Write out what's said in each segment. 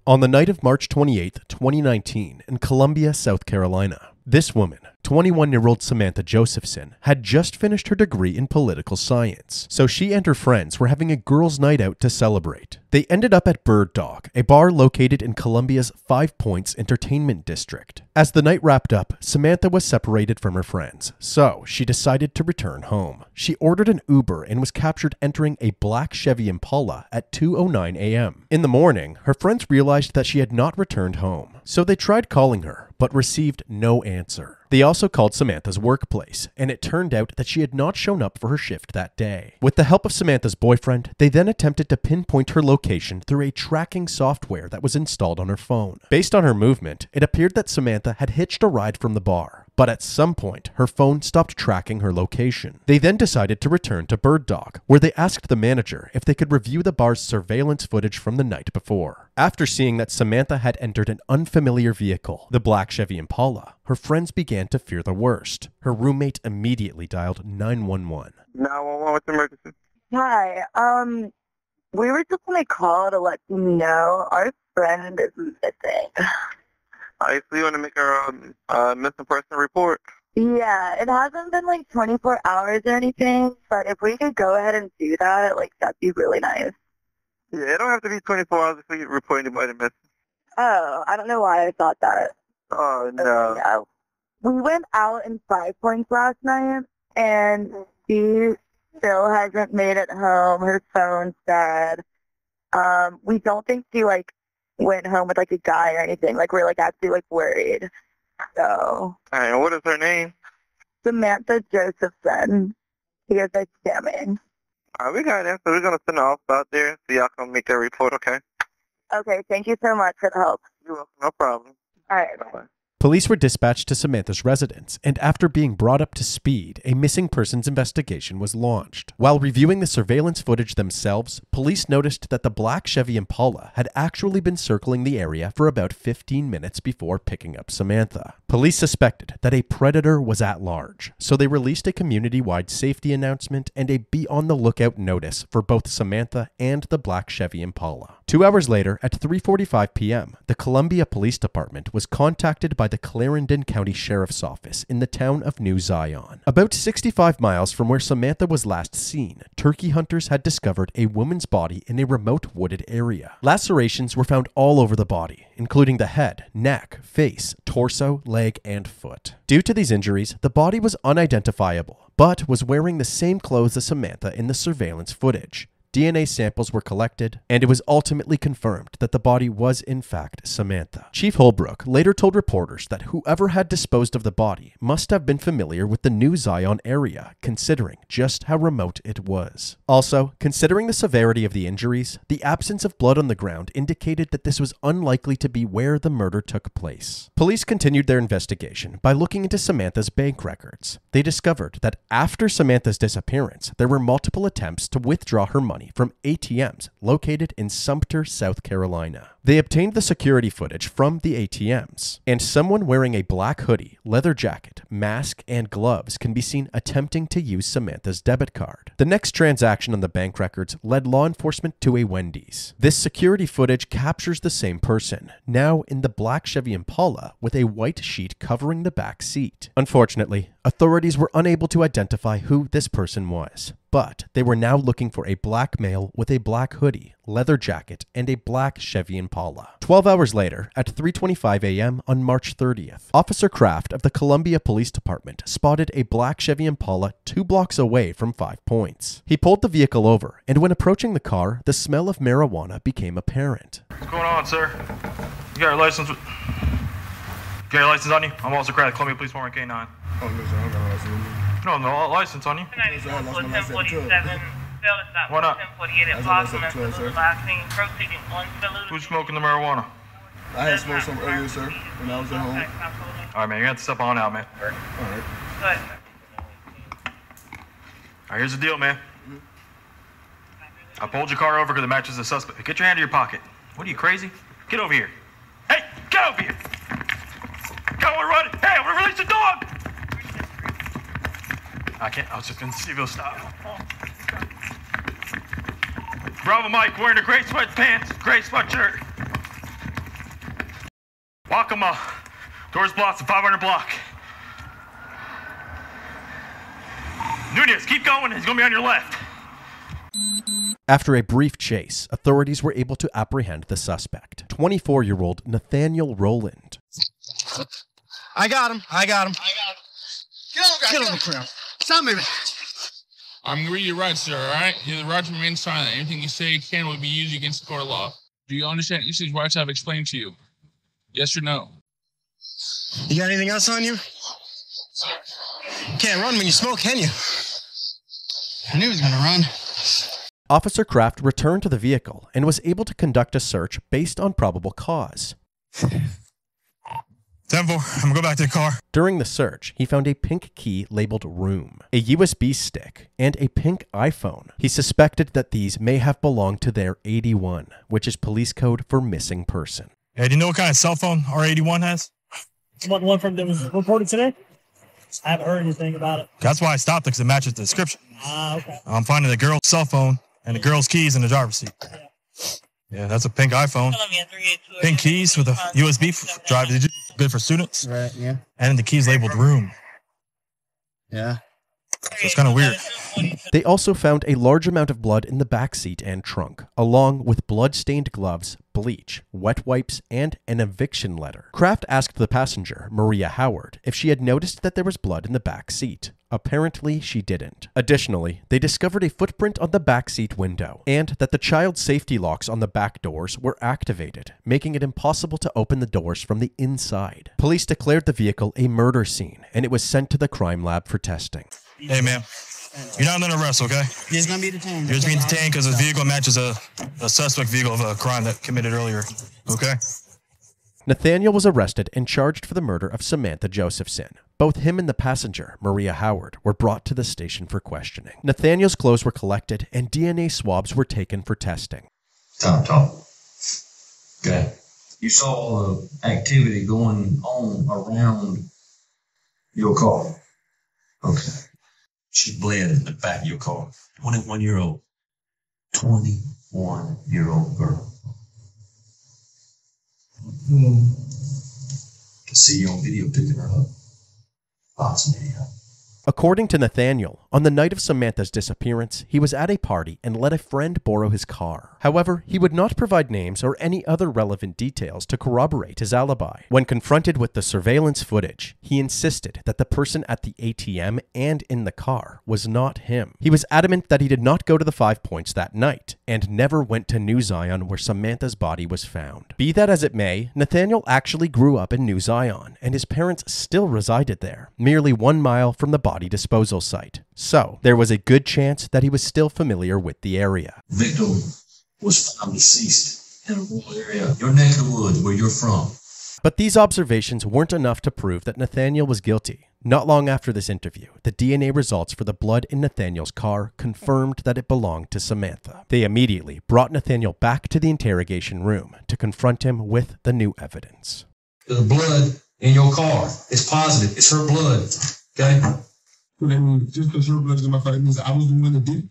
On the night of March 28, 2019, in Columbia, South Carolina, this woman, 21-year-old Samantha Josephson, had just finished her degree in political science, so she and her friends were having a girls' night out to celebrate. They ended up at Bird Dog, a bar located in Columbia's Five Points Entertainment District. As the night wrapped up, Samantha was separated from her friends, so she decided to return home. She ordered an Uber and was captured entering a black Chevy Impala at 2:09 a.m. In the morning, her friends realized that she had not returned home, so they tried calling her, but received no answer. They also called Samantha's workplace, and it turned out that she had not shown up for her shift that day. With the help of Samantha's boyfriend, they then attempted to pinpoint her location through a tracking software that was installed on her phone. Based on her movement, it appeared that Samantha had hitched a ride from the bar, but at some point, her phone stopped tracking her location. They then decided to return to Bird Dog, where they asked the manager if they could review the bar's surveillance footage from the night before. After seeing that Samantha had entered an unfamiliar vehicle, the black Chevy Impala, her friends began to fear the worst. Her roommate immediately dialed 911. 911, what's the emergency? Hi, we were just going to call to let you know our friend is missing. So you want to make a missing person report? Yeah, it hasn't been like 24 hours or anything, but if we could go ahead and do that, like, that'd be really nice. Yeah, it don't have to be 24 hours if we report anybody missing. Oh, I don't know why I thought that. Oh, no. Yeah. We went out in 5 Points last night, and she still hasn't made it home. Her phone's dead. We don't think she, like, went home with, like, a guy or anything. Like, we're, like, actually, like, worried. So. All right, and what is her name? Samantha Josephson. She is like scamming. All right, we got it. So we're going to send an officer out there so y'all can make that report, okay? Okay, thank you so much for the help. You're welcome. No problem. All right, bye. Bye-bye. Police were dispatched to Samantha's residence, and after being brought up to speed, a missing persons investigation was launched. While reviewing the surveillance footage themselves, police noticed that the black Chevy Impala had actually been circling the area for about 15 minutes before picking up Samantha. Police suspected that a predator was at large, so they released a community-wide safety announcement and a be-on-the-lookout notice for both Samantha and the black Chevy Impala. 2 hours later, at 3:45 p.m., the Columbia Police Department was contacted by the Clarendon County Sheriff's Office in the town of New Zion. About 65 miles from where Samantha was last seen, turkey hunters had discovered a woman's body in a remote wooded area. Lacerations were found all over the body, including the head, neck, face, torso, leg, and foot. Due to these injuries, the body was unidentifiable, but was wearing the same clothes as Samantha in the surveillance footage. DNA samples were collected, and it was ultimately confirmed that the body was in fact Samantha. Chief Holbrook later told reporters that whoever had disposed of the body must have been familiar with the New Zion area, considering just how remote it was. Also, considering the severity of the injuries, the absence of blood on the ground indicated that this was unlikely to be where the murder took place. Police continued their investigation by looking into Samantha's bank records. They discovered that after Samantha's disappearance, there were multiple attempts to withdraw her money from ATMs located in Sumter, South Carolina. They obtained the security footage from the ATMs, and someone wearing a black hoodie, leather jacket, mask, and gloves can be seen attempting to use Samantha's debit card. The next transaction on the bank records led law enforcement to a Wendy's. This security footage captures the same person, now in the black Chevy Impala with a white sheet covering the back seat. Unfortunately, authorities were unable to identify who this person was, but they were now looking for a black male with a black hoodie, leather jacket, and a black Chevy Impala. 12 hours later, at 3:25 a.m. on March 30th, Officer Kraft of the Columbia Police Department spotted a black Chevy Impala 2 blocks away from 5 Points. He pulled the vehicle over, and when approaching the car, the smell of marijuana became apparent. What's going on, sir? You got your license? You got your license on you? I'm Officer Kraft, Columbia Police Department K9. Oh, no, sir, I got a license on me. No, no license on you. Why not? Who's smoking the marijuana? I had smoked some earlier, sir, when I was at home. All right, man, you're going to have to step on out, man. All right. All right, here's the deal, man. I pulled your car over because it matches the suspect. Get your hand in your pocket. What are you, crazy? Get over here. Hey, get over here. Go and run. Hey, I'm going to release the dog. I can't. I was just going to see if he'll stop. Bravo Mike wearing a gray sweatpants, gray sweatshirt. Walk him up. Doors blocked to 500 block. Nunez, keep going. He's going to be on your left. After a brief chase, authorities were able to apprehend the suspect, 24-year-old Nathaniel Rowland. I got him. Get on the ground. Stop me. I'm going to read your rights, sir, all right? You have the right to remain silent. Anything you say can will be used against the court of law. Do you understand each of these rights I've explained to you? Yes or no? You got anything else on you? Can't run when you smoke, can you? I knew he was going to run. Officer Kraft returned to the vehicle and was able to conduct a search based on probable cause. 10-4, I'm gonna go back to the car. During the search, he found a pink key labeled Room, a USB stick, and a pink iPhone. He suspected that these may have belonged to their 81, which is police code for missing person. Hey, do you know what kind of cell phone our 81 has? One from that was reported today? I haven't heard anything about it. That's why I stopped it, because it matches the description. Okay. I'm finding the girl's cell phone and the girl's keys in the driver's seat. Yeah, that's a pink iPhone. Pink keys with a USB drive. Good for students. Right, yeah. And the keys labeled Room. Yeah. So it's kind of weird. They also found a large amount of blood in the back seat and trunk, along with blood-stained gloves, bleach, wet wipes, and an eviction letter. Kraft asked the passenger, Maria Howard, if she had noticed that there was blood in the back seat. Apparently, she didn't. Additionally, they discovered a footprint on the back seat window, and that the child safety locks on the back doors were activated, making it impossible to open the doors from the inside. Police declared the vehicle a murder scene, and it was sent to the crime lab for testing. Hey, man. You're not under arrest, okay? He's going to be detained. You're just being detained because the vehicle matches a suspect vehicle of a crime that committed earlier, okay? Nathaniel was arrested and charged for the murder of Samantha Josephson. Both him and the passenger, Maria Howard, were brought to the station for questioning. Nathaniel's clothes were collected and DNA swabs were taken for testing. Talk. Okay. You saw all the activity going on around your car. Okay. She bled in the back of your car. 21-year-old. 21-year-old girl. Can see you on video picking her up. Lots of video. According to Nathaniel, on the night of Samantha's disappearance, he was at a party and let a friend borrow his car. However, he would not provide names or any other relevant details to corroborate his alibi. When confronted with the surveillance footage, he insisted that the person at the ATM and in the car was not him. He was adamant that he did not go to the 5 Points that night and never went to New Zion where Samantha's body was found. Be that as it may, Nathaniel actually grew up in New Zion and his parents still resided there, merely 1 mile from the body disposal site. So, there was a good chance that he was still familiar with the area. Victim was found deceased in a rural area, your neck of the woods where you're from. But these observations weren't enough to prove that Nathaniel was guilty. Not long after this interview, the DNA results for the blood in Nathaniel's car confirmed that it belonged to Samantha. They immediately brought Nathaniel back to the interrogation room to confront him with the new evidence. The blood in your car, it's positive. It's her blood. Okay? So then, just because her blood is in my fight means I was the one that did it?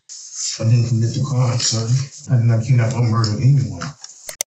I didn't commit the crime, sir. And you're not going to murder anyone.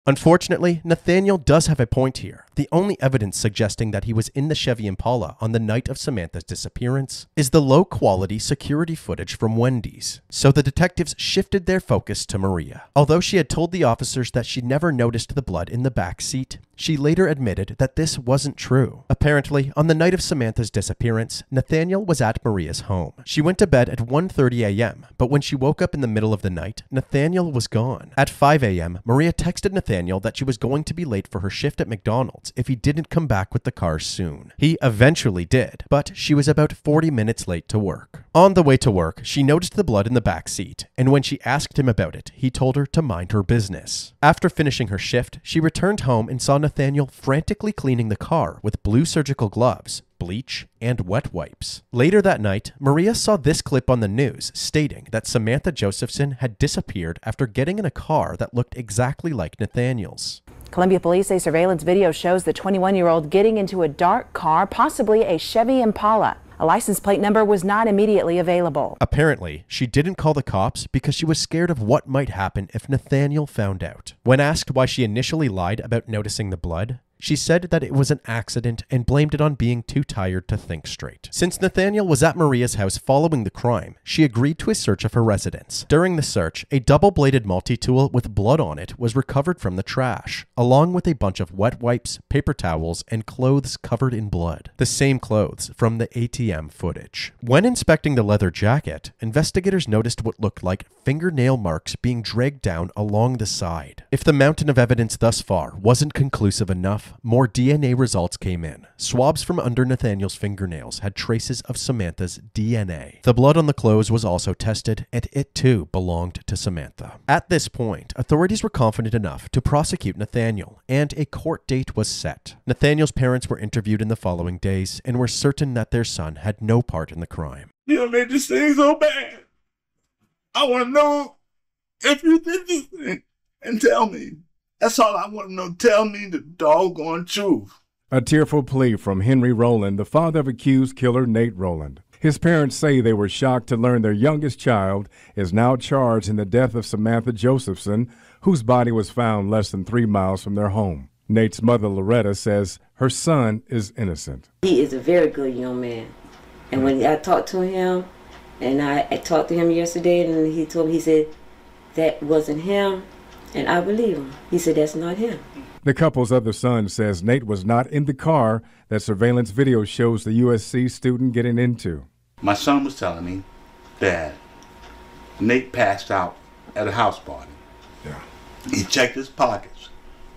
Unfortunately, Nathaniel does have a point here. The only evidence suggesting that he was in the Chevy Impala on the night of Samantha's disappearance is the low-quality security footage from Wendy's. So the detectives shifted their focus to Maria. Although she had told the officers that she never noticed the blood in the back seat, she later admitted that this wasn't true. Apparently, on the night of Samantha's disappearance, Nathaniel was at Maria's home. She went to bed at 1:30 a.m., but when she woke up in the middle of the night, Nathaniel was gone. At 5 a.m., Maria texted Nathaniel that she was going to be late for her shift at McDonald's if he didn't come back with the car soon. He eventually did, but she was about 40 minutes late to work. On the way to work, she noticed the blood in the back seat, and when she asked him about it, he told her to mind her business. After finishing her shift, she returned home and saw Nathaniel frantically cleaning the car with blue surgical gloves, bleach, and wet wipes. Later that night, Maria saw this clip on the news stating that Samantha Josephson had disappeared after getting in a car that looked exactly like Nathaniel's. Columbia police say surveillance video shows the 21-year-old getting into a dark car, possibly a Chevy Impala. A license plate number was not immediately available. Apparently, she didn't call the cops because she was scared of what might happen if Nathaniel found out. When asked why she initially lied about noticing the blood, She said that it was an accident and blamed it on being too tired to think straight. Since Nathaniel was at Maria's house following the crime, she agreed to a search of her residence. During the search, a double-bladed multi-tool with blood on it was recovered from the trash, along with a bunch of wet wipes, paper towels, and clothes covered in blood. The same clothes from the ATM footage. When inspecting the leather jacket, investigators noticed what looked like fingernail marks being dragged down along the side. If the mountain of evidence thus far wasn't conclusive enough, more DNA results came in. Swabs from under Nathaniel's fingernails had traces of Samantha's DNA. The blood on the clothes was also tested, and it too belonged to Samantha. At this point, authorities were confident enough to prosecute Nathaniel, and a court date was set. Nathaniel's parents were interviewed in the following days and were certain that their son had no part in the crime. You made this thing so bad. I want to know if you did this thing and tell me. That's all I want to know. Tell me the doggone truth. A tearful plea from Henry Rowland, the father of accused killer Nate Rowland. His parents say they were shocked to learn their youngest child is now charged in the death of Samantha Josephson, whose body was found less than 3 miles from their home. Nate's mother, Loretta, says her son is innocent. He is a very good young man. And when I talked to him, and I talked to him yesterday, and he told me, he said, that wasn't him. And I believe him. He said, that's not him. The couple's other son says Nate was not in the car that surveillance video shows the USC student getting into. My son was telling me that Nate passed out at a house party. Yeah. He checked his pockets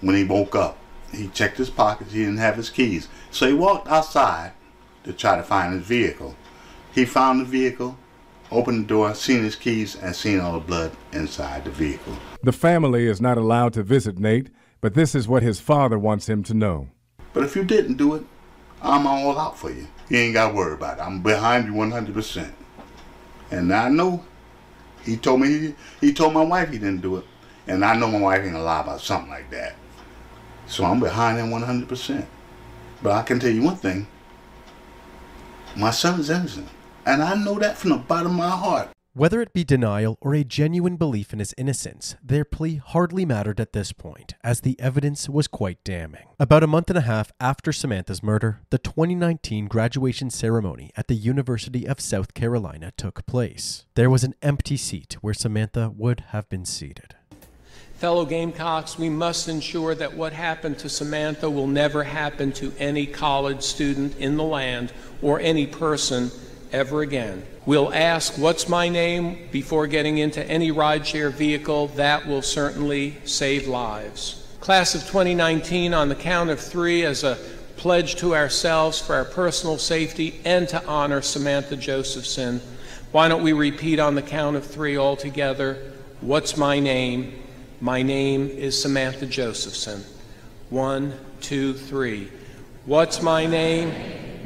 when he woke up. He checked his pockets. He didn't have his keys. So he walked outside to try to find his vehicle. He found the vehicle, opened the door, seen his keys, and seen all the blood inside the vehicle. The family is not allowed to visit Nate, but this is what his father wants him to know. But if you didn't do it, I'm all out for you. You ain't got to worry about it. I'm behind you 100%. And I know he told me, he told my wife he didn't do it. And I know my wife ain't gonna lie about something like that. So I'm behind him 100%. But I can tell you one thing. My son is innocent. And I know that from the bottom of my heart. Whether it be denial or a genuine belief in his innocence, their plea hardly mattered at this point, as the evidence was quite damning. About a month and a half after Samantha's murder, the 2019 graduation ceremony at the University of South Carolina took place. There was an empty seat where Samantha would have been seated. Fellow Gamecocks, we must ensure that what happened to Samantha will never happen to any college student in the land or any person ever again. We'll ask, what's my name, before getting into any rideshare vehicle. That will certainly save lives. Class of 2019, on the count of 3, as a pledge to ourselves for our personal safety and to honor Samantha Josephson, why don't we repeat on the count of 3 all together? What's my name? My name is Samantha Josephson. 1, 2, 3. What's my name?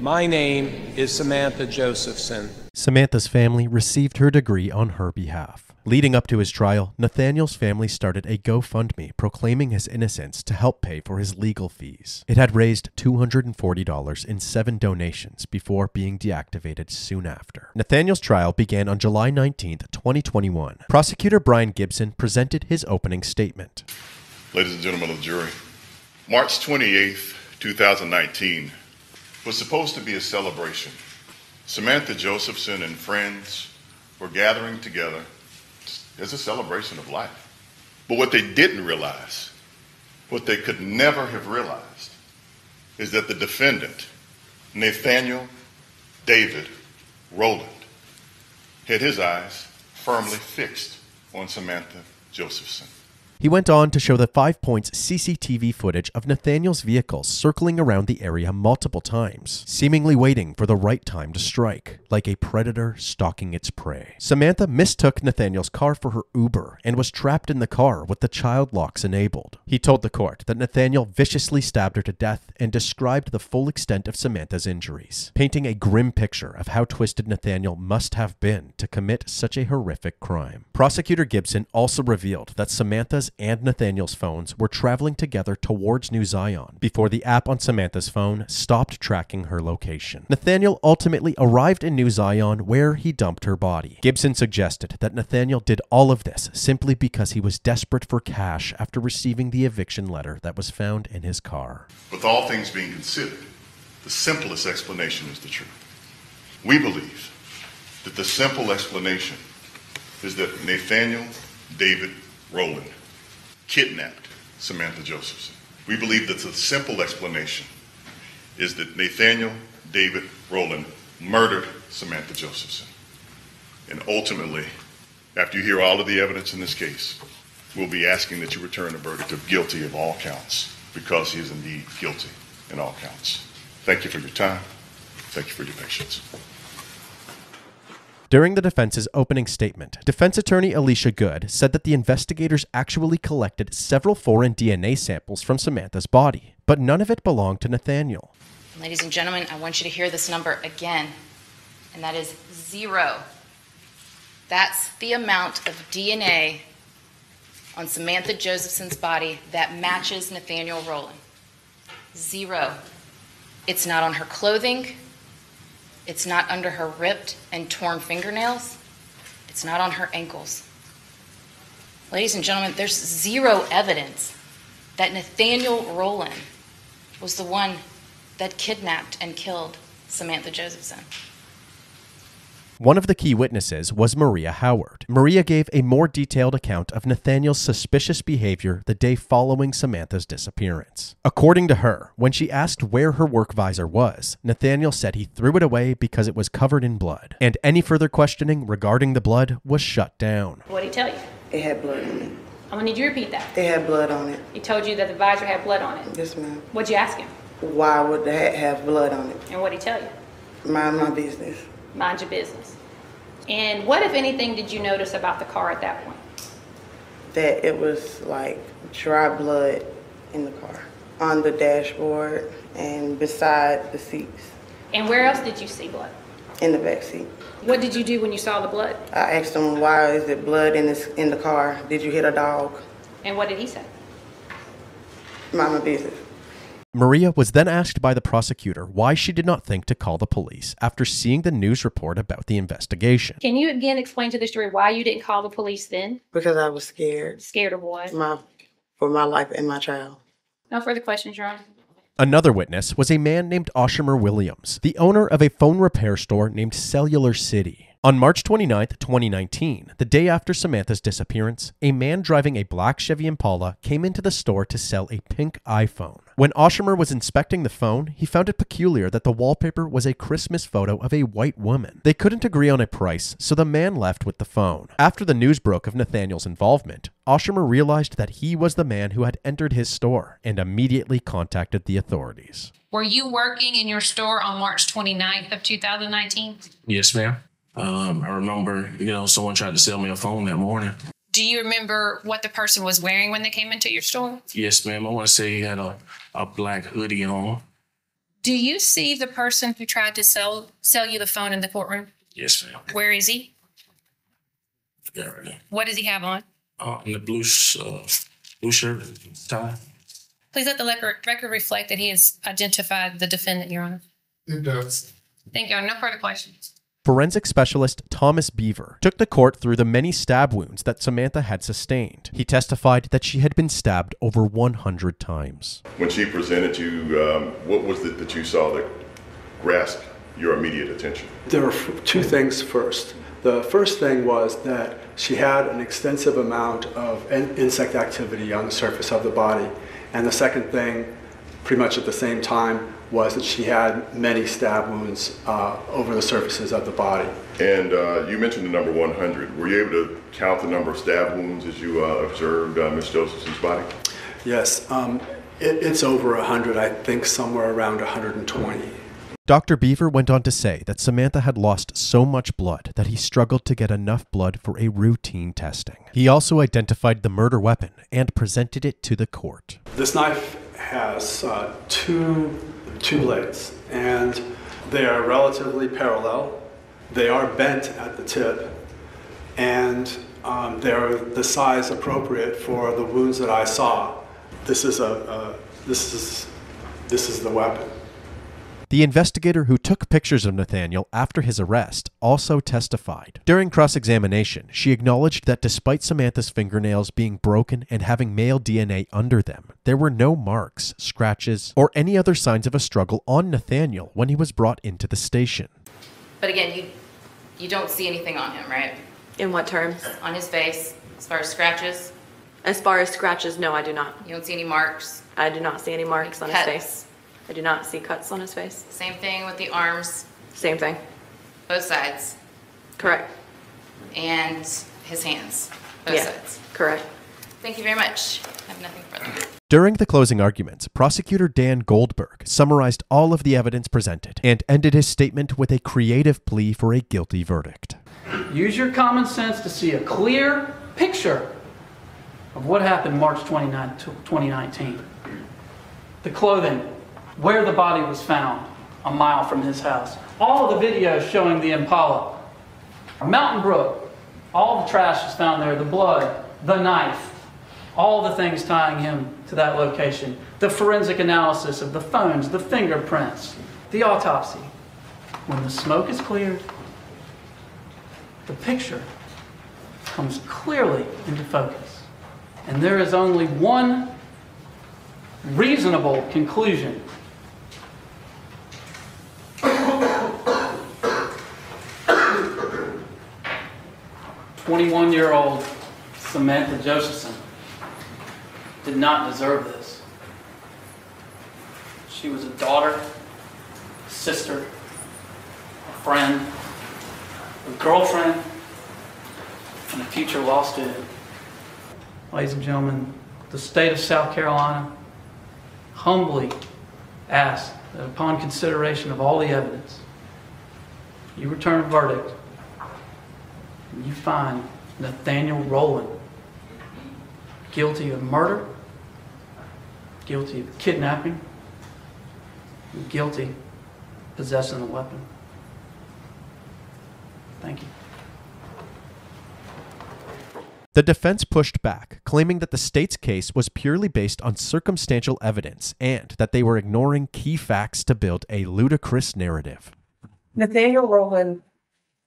My name is Samantha Josephson. Samantha's family received her degree on her behalf. Leading up to his trial, Nathaniel's family started a GoFundMe proclaiming his innocence to help pay for his legal fees. It had raised $240 in 7 donations before being deactivated soon after. Nathaniel's trial began on July 19, 2021. Prosecutor Brian Gibson presented his opening statement. Ladies and gentlemen of the jury, March 28th, 2019 was supposed to be a celebration. Samantha Josephson and friends were gathering together as a celebration of life. But what they didn't realize, what they could never have realized, is that the defendant, Nathaniel David Rowland, had his eyes firmly fixed on Samantha Josephson. He went on to show the 5-point CCTV footage of Nathaniel's vehicle circling around the area multiple times, seemingly waiting for the right time to strike, like a predator stalking its prey. Samantha mistook Nathaniel's car for her Uber and was trapped in the car with the child locks enabled. He told the court that Nathaniel viciously stabbed her to death and described the full extent of Samantha's injuries, painting a grim picture of how twisted Nathaniel must have been to commit such a horrific crime. Prosecutor Gibson also revealed that Samantha's Samantha's and Nathaniel's phones were traveling together towards New Zion before the app on Samantha's phone stopped tracking her location. Nathaniel ultimately arrived in New Zion where he dumped her body. Gibson suggested that Nathaniel did all of this simply because he was desperate for cash after receiving the eviction letter that was found in his car. With all things being considered, the simplest explanation is the truth. We believe that the simple explanation is that Nathaniel David Rowland kidnapped Samantha Josephson. We believe that the simple explanation is that Nathaniel David Rowland murdered Samantha Josephson. And ultimately, after you hear all of the evidence in this case, we'll be asking that you return a verdict of guilty of all counts, because he is indeed guilty in all counts. Thank you for your time. Thank you for your patience. During the defense's opening statement, defense attorney Alicia Good said that the investigators actually collected several foreign DNA samples from Samantha's body, but none of it belonged to Nathaniel. Ladies and gentlemen, I want you to hear this number again, and that is 0. That's the amount of DNA on Samantha Josephson's body that matches Nathaniel Rowland. 0. It's not on her clothing. It's not under her ripped and torn fingernails. It's not on her ankles. Ladies and gentlemen, there's 0 evidence that Nathaniel Rowland was the one that kidnapped and killed Samantha Josephson. One of the key witnesses was Maria Howard. Maria gave a more detailed account of Nathaniel's suspicious behavior the day following Samantha's disappearance. According to her, when she asked where her work visor was, Nathaniel said he threw it away because it was covered in blood, and any further questioning regarding the blood was shut down. What did he tell you? It had blood on it. I'm gonna need you to repeat that. It had blood on it. He told you that the visor had blood on it? Yes, ma'am. What'd you ask him? Why would the hat have blood on it? And what'd he tell you? Mind my business. Mind your business. And what, if anything, did you notice about the car at that point? That it was like dry blood in the car, on the dashboard and beside the seats. And where else did you see blood? In the back seat. What did you do when you saw the blood? I asked him, why is it blood in the car? Did you hit a dog? And what did he say? Mind my business. Maria was then asked by the prosecutor why she did not think to call the police after seeing the news report about the investigation. Can you again explain to the jury why you didn't call the police then? Because I was scared. Scared of what? For my life and my child. No further questions, Your Honor. Another witness was a man named Oshimer Williams, the owner of a phone repair store named Cellular City. On March 29, 2019, the day after Samantha's disappearance, a man driving a black Chevy Impala came into the store to sell a pink iPhone. When Oshimer was inspecting the phone, he found it peculiar that the wallpaper was a Christmas photo of a white woman. They couldn't agree on a price, so the man left with the phone. After the news broke of Nathaniel's involvement, Oshimer realized that he was the man who had entered his store and immediately contacted the authorities. Were you working in your store on March 29th of 2019? Yes, ma'am. I remember, someone tried to sell me a phone that morning. Do you remember what the person was wearing when they came into your store? Yes, ma'am. I want to say he had a black hoodie on. Do you see the person who tried to sell you the phone in the courtroom? Yes, ma'am. Where is he? Yeah, right there. What does he have on? In the blue shirt, tie. Please let the record reflect that he has identified the defendant, Your Honor. It does. Thank you, Your Honor. No further questions. Forensic specialist Thomas Beaver took the court through the many stab wounds that Samantha had sustained. He testified that she had been stabbed over 100 times. When she presented you, what was it that you saw that grasped your immediate attention? There were two things first. The first thing was that she had an extensive amount of insect activity on the surface of the body. And the second thing, pretty much at the same time, was that she had many stab wounds over the surfaces of the body. And you mentioned the number 100. Were you able to count the number of stab wounds as you observed Ms. Josephson's body? Yes, it's over 100, I think somewhere around 120. Dr. Beaver went on to say that Samantha had lost so much blood that he struggled to get enough blood for a routine testing. He also identified the murder weapon and presented it to the court. This knife has two blades, and they are relatively parallel. They are bent at the tip, and They're the size appropriate for the wounds that I saw. This is the weapon. The investigator who took pictures of Nathaniel after his arrest also testified. During cross-examination, she acknowledged that despite Samantha's fingernails being broken and having male DNA under them, there were no marks, scratches, or any other signs of a struggle on Nathaniel when he was brought into the station. But again, you don't see anything on him, right? In what terms? On his face, as far as scratches? As far as scratches, no, I do not. You don't see any marks? I do not see any marks on his Cuts? face. I do not see cuts on his face. Same thing with the arms? Same thing. Both sides? Correct. And his hands? Both sides? Correct. Thank you very much. I have nothing further. During the closing arguments, Prosecutor Dan Goldberg summarized all of the evidence presented and ended his statement with a creative plea for a guilty verdict. Use your common sense to see a clear picture of what happened March 29, 2019. The clothing, where the body was found, a mile from his house. All of the videos showing the Impala. Mountain Brook, all the trash was found there, the blood, the knife, all the things tying him to that location. The forensic analysis of the phones, the fingerprints, the autopsy. When the smoke is cleared, the picture comes clearly into focus. And there is only one reasonable conclusion. 21-year-old Samantha Josephson did not deserve this. She was a daughter, a sister, a friend, a girlfriend, and a future law student. Ladies and gentlemen, the state of South Carolina humbly asks that upon consideration of all the evidence, you return a verdict and you find Nathaniel Rowland guilty of murder, guilty of kidnapping, and guilty of possessing a weapon. Thank you. The defense pushed back, claiming that the state's case was purely based on circumstantial evidence and that they were ignoring key facts to build a ludicrous narrative. Nathaniel Rowland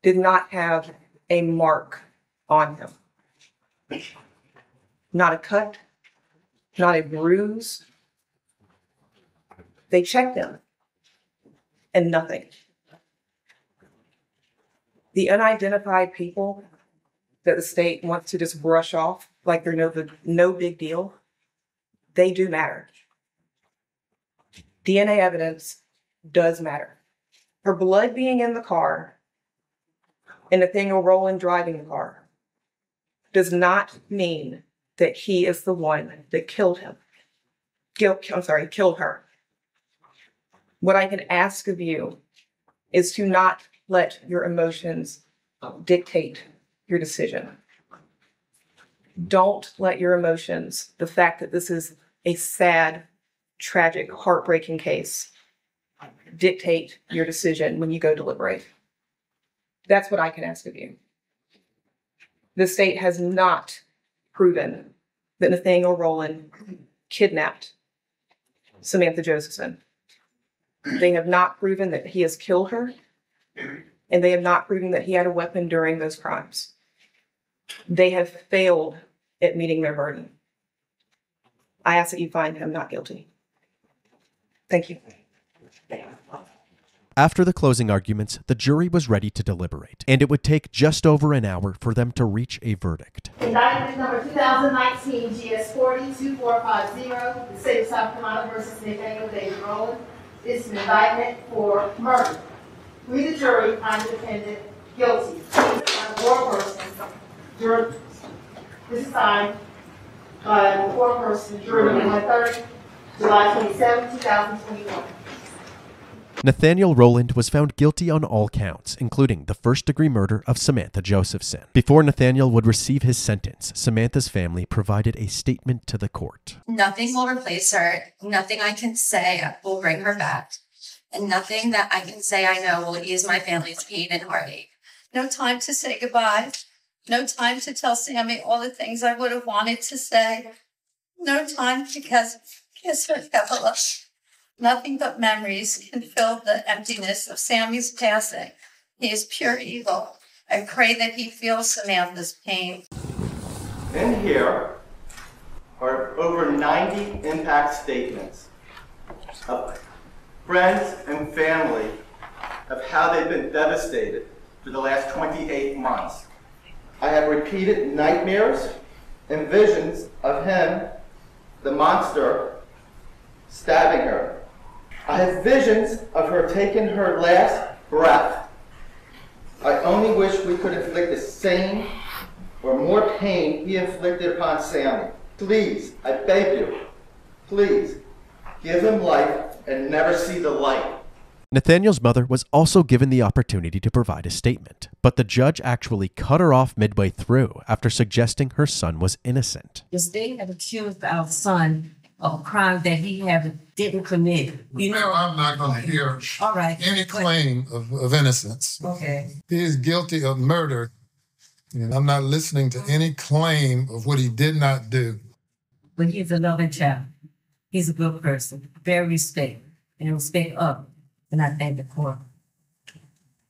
did not have a mark on him. Not a cut, not a bruise. They checked him and nothing. The unidentified people that the state wants to just brush off like they're no big deal, they do matter. DNA evidence does matter. Her blood being in the car and Nathaniel Rowland driving the car does not mean that he is the one that killed him. Killed her. What I can ask of you is to not let your emotions dictate your decision. Don't let your emotions, the fact that this is a sad, tragic, heartbreaking case, dictate your decision when you go deliberate. That's what I can ask of you. The state has not proven that Nathaniel Rowland kidnapped Samantha Josephson. They have not proven that he has killed her, and they have not proven that he had a weapon during those crimes. They have failed at meeting their burden. I ask that you find him not guilty. Thank you. After the closing arguments, the jury was ready to deliberate, and it would take just over an hour for them to reach a verdict. Indictment number 2019 GS 402450, the state of South Carolina versus Nathaniel David Rowland. It's an indictment for murder. We, the jury, find the defendant guilty. Four-person jury. This is signed by the four-person jury on 3rd, July 27, 2021. Nathaniel Rowland was found guilty on all counts, including the first-degree murder of Samantha Josephson. Before Nathaniel would receive his sentence, Samantha's family provided a statement to the court. Nothing will replace her. Nothing I can say will bring her back. And nothing that I can say I know will ease my family's pain and heartache. No time to say goodbye. No time to tell Sammy all the things I would have wanted to say. No time to kiss her Pamela. Nothing but memories can fill the emptiness of Sammy's passing. He is pure evil. I pray that he feels Samantha's pain. In here are over 90 impact statements of friends and family of how they've been devastated for the last 28 months. I have repeated nightmares and visions of him, the monster, stabbing her. I have visions of her taking her last breath. I only wish we could inflict the same or more pain he inflicted upon Sammy. Please, I beg you, please, give him life and never see the light. Nathaniel's mother was also given the opportunity to provide a statement, but the judge actually cut her off midway through after suggesting her son was innocent. The state have accused our son of a crime that he didn't commit. You know, I'm not going to hear any claim of innocence. Okay. He is guilty of murder, and I'm not listening to any claim of what he did not do. But he's a loving child. He's a good person, very respectful, and respect others. And I thank the court.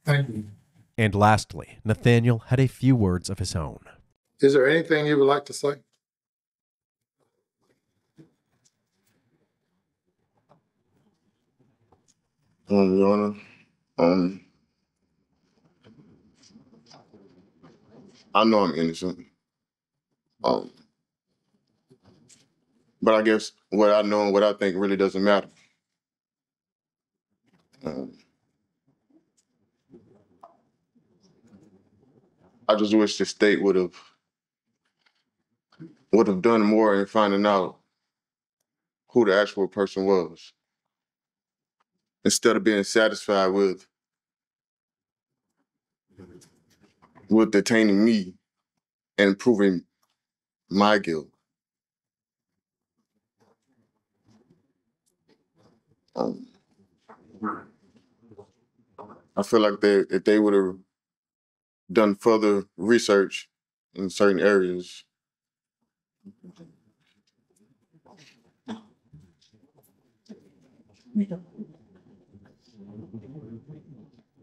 Thank you. And lastly, Nathaniel had a few words of his own. Is there anything you would like to say? Your Honor, I know I'm innocent. But I guess what I know and what I think really doesn't matter. I just wish the state would have done more in finding out who the actual person was, instead of being satisfied with detaining me and proving my guilt. I feel like if they would have done further research in certain areas,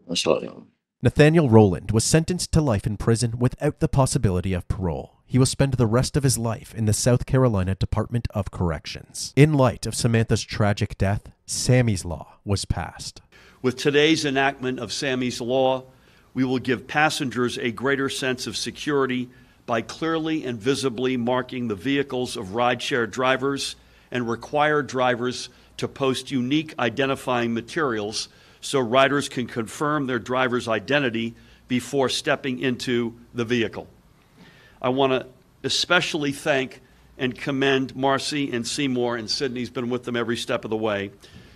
I'm sorry. Nathaniel Rowland was sentenced to life in prison without the possibility of parole. He will spend the rest of his life in the South Carolina Department of Corrections. In light of Samantha's tragic death, Sammy's Law was passed. With today's enactment of Sammy's Law, we will give passengers a greater sense of security by clearly and visibly marking the vehicles of rideshare drivers and require drivers to post unique identifying materials so riders can confirm their driver's identity before stepping into the vehicle. I want to especially thank and commend Marcy and Seymour, and Sydney's been with them every step of the way,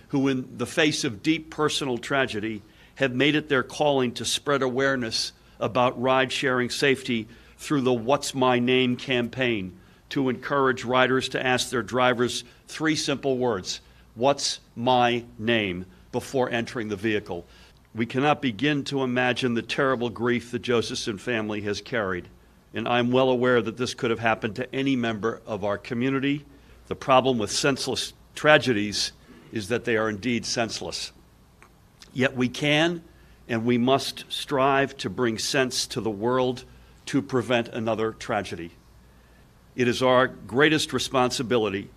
who in the face of deep personal tragedy have made it their calling to spread awareness about ride-sharing safety through the What's My Name campaign to encourage riders to ask their drivers 3 simple words: what's my name, before entering the vehicle. We cannot begin to imagine the terrible grief the Josephson family has carried, and I'm well aware that this could have happened to any member of our community. The problem with senseless tragedies is that they are indeed senseless. Yet we can and we must strive to bring sense to the world to prevent another tragedy. It is our greatest responsibility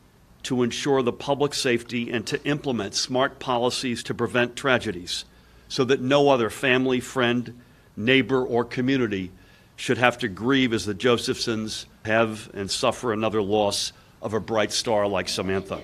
to ensure the public safety and to implement smart policies to prevent tragedies so that no other family, friend, neighbor, or community should have to grieve as the Josephsons have and suffer another loss of a bright star like Samantha.